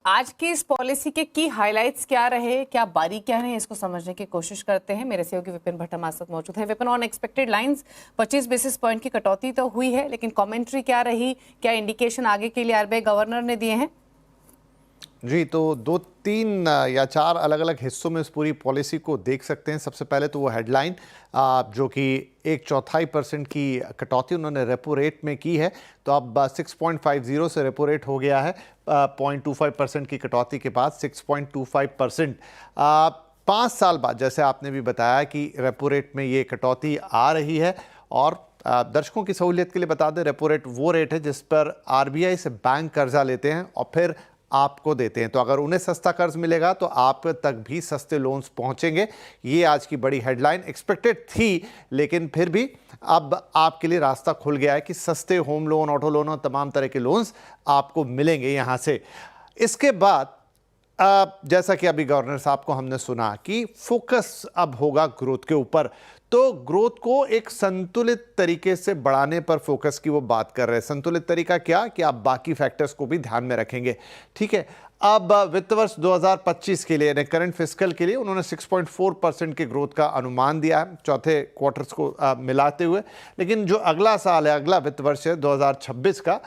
आज की इस पॉलिसी के की हाइलाइट्स क्या रहे, क्या बारीकियां हैं, इसको समझने की कोशिश करते हैं। मेरे सहयोगी विपिन भट्ट हमारे साथ मौजूद है। Vipin, on expected lines 25 basis point की कटौती तो हुई है, लेकिन कमेंट्री क्या रही, क्या इंडिकेशन आगे के लिए आरबीआई गवर्नर ने दिए हैं? जी, तो 2-3 या 4 अलग-अलग हिस्सों में इस पूरी पॉलिसी को देख सकते हैं। सबसे पहले तो वो हेडलाइन जो कि 1/4% की कटौती उन्होंने रेपो रेट में की है। तो अब 6.50 से रेपो रेट हो गया है 0.25% की कटौती के बाद 6.25%। 5 साल बाद, जैसे आपने भी बताया कि रेपो रेट में ये कटौती आ रही है। और दर्शकों की सहूलियत के लिए बता दें, रेपो रेट वो रेट है जिस पर आरबीआई से बैंक कर्जा लेते हैं और फिर आपको देते हैं। तो अगर उन्हें सस्ता कर्ज मिलेगा तो आप तक भी सस्ते लोन्स पहुंचेंगे। ये आज की बड़ी हेडलाइन एक्सपेक्टेड थी, लेकिन फिर भी अब आपके लिए रास्ता खुल गया है कि सस्ते होम लोन, ऑटो लोन और तमाम तरह के लोन्स आपको मिलेंगे यहां से। इसके बाद जैसा कि अभी गवर्नर साहब को हमने सुना कि फोकस अब होगा ग्रोथ के ऊपर, तो ग्रोथ को एक संतुलित तरीके से बढ़ाने पर फोकस की वो बात कर रहे हैं। संतुलित तरीका क्या कि आप बाकी फैक्टर्स को भी ध्यान में रखेंगे। ठीक है, अब वित्त वर्ष 2025 के लिए यानी करंट फिस्कल के लिए उन्होंने 6.4% के ग्रोथ का अनुमान दिया है, चौथे क्वार्टर्स को मिलाते हुए। लेकिन जो अगला साल है, अगला वित्त वर्ष है 2026 का,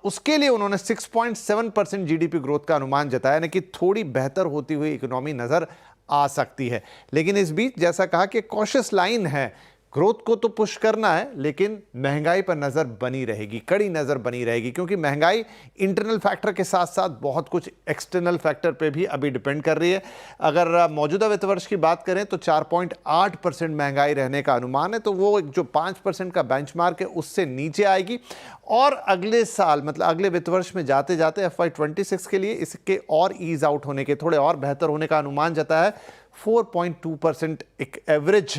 उसके लिए उन्होंने 6.7% जीडीपी ग्रोथ का अनुमान जताया, यानी कि थोड़ी बेहतर होती हुई इकोनॉमी नजर आ सकती है। लेकिन इस बीच जैसा कहा कि कॉशियस लाइन है, ग्रोथ को तो पुश करना है, लेकिन महंगाई पर नजर बनी रहेगी, कड़ी नजर बनी रहेगी, क्योंकि महंगाई इंटरनल फैक्टर के साथ साथ बहुत कुछ एक्सटर्नल फैक्टर पे भी अभी डिपेंड कर रही है। अगर मौजूदा वित्त वर्ष की बात करें तो 4.8% महंगाई रहने का अनुमान है, तो वो जो 5% का बेंचमार्क है उससे नीचे आएगी। और अगले साल मतलब अगले वित्त वर्ष में जाते जाते FY26 के लिए इसके और ईज आउट होने के, थोड़े और बेहतर होने का अनुमान जताया है। 4.2% एक एवरेज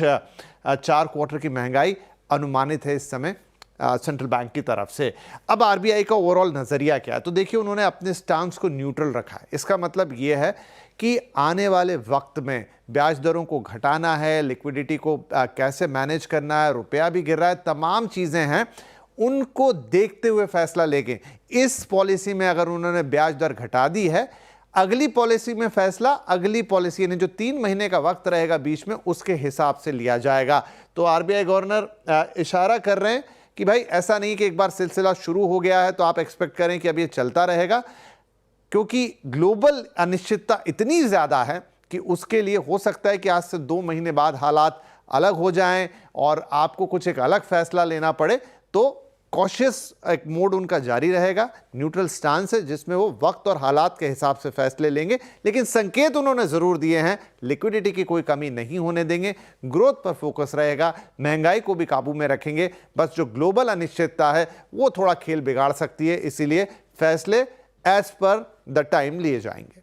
4 क्वार्टर की महंगाई अनुमानित है इस समय सेंट्रल बैंक की तरफ से। अब आरबीआई का ओवरऑल नजरिया क्या है, तो देखिए उन्होंने अपने स्टांस को न्यूट्रल रखा है। इसका मतलब यह है कि आने वाले वक्त में ब्याज दरों को घटाना है, लिक्विडिटी को कैसे मैनेज करना है, रुपया भी गिर रहा है, तमाम चीजें हैं, उनको देखते हुए फैसला लेंगे। इस पॉलिसी में अगर उन्होंने ब्याज दर घटा दी है, अगली पॉलिसी में फैसला अगली पॉलिसी यानी जो 3 महीने का वक्त रहेगा बीच में, उसके हिसाब से लिया जाएगा। तो आरबीआई गवर्नर इशारा कर रहे हैं कि भाई ऐसा नहीं कि एक बार सिलसिला शुरू हो गया है तो आप एक्सपेक्ट करें कि अब ये चलता रहेगा, क्योंकि ग्लोबल अनिश्चितता इतनी ज्यादा है कि उसके लिए हो सकता है कि आज से 2 महीने बाद हालात अलग हो जाएं और आपको कुछ एक अलग फैसला लेना पड़े। तो कॉशियस एक मोड उनका जारी रहेगा, न्यूट्रल स्टांस है जिसमें वो वक्त और हालात के हिसाब से फैसले लेंगे। लेकिन संकेत उन्होंने जरूर दिए हैं, लिक्विडिटी की कोई कमी नहीं होने देंगे, ग्रोथ पर फोकस रहेगा, महंगाई को भी काबू में रखेंगे। बस जो ग्लोबल अनिश्चितता है वो थोड़ा खेल बिगाड़ सकती है, इसीलिए फैसले एज पर द टाइम लिए जाएंगे।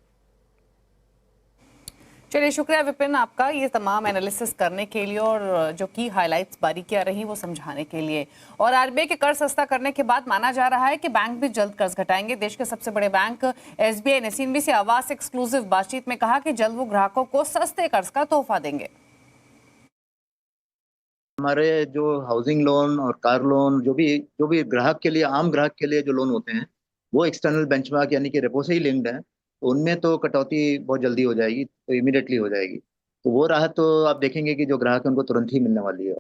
चलिए, शुक्रिया विपिन आपका ये तमाम एनालिसिस करने के लिए और जो की हाइलाइट्स बारीकियां रही वो समझाने के लिए। और आरबीआई के कर्ज सस्ता करने के बाद माना जा रहा है कि बैंक भी जल्द कर्ज घटाएंगे। देश के सबसे बड़े बैंक एसबीआई ने सीएनबीसी आवास एक्सक्लूसिव बातचीत में कहा कि जल्द वो ग्राहकों को सस्ते कर्ज का तोहफा देंगे। हमारे जो हाउसिंग लोन और कार लोन जो भी ग्राहक के लिए, आम ग्राहक के लिए जो लोन होते हैं, वो एक्सटर्नल बेंचमार्क यानी कि रेपो से ही लिंक्ड है। तो उनमें तो कटौती बहुत जल्दी हो जाएगी, तो इमीडिएटली हो जाएगी। तो वो राहत तो आप देखेंगे कि जो ग्राहक है उनको तुरंत ही मिलने वाली है।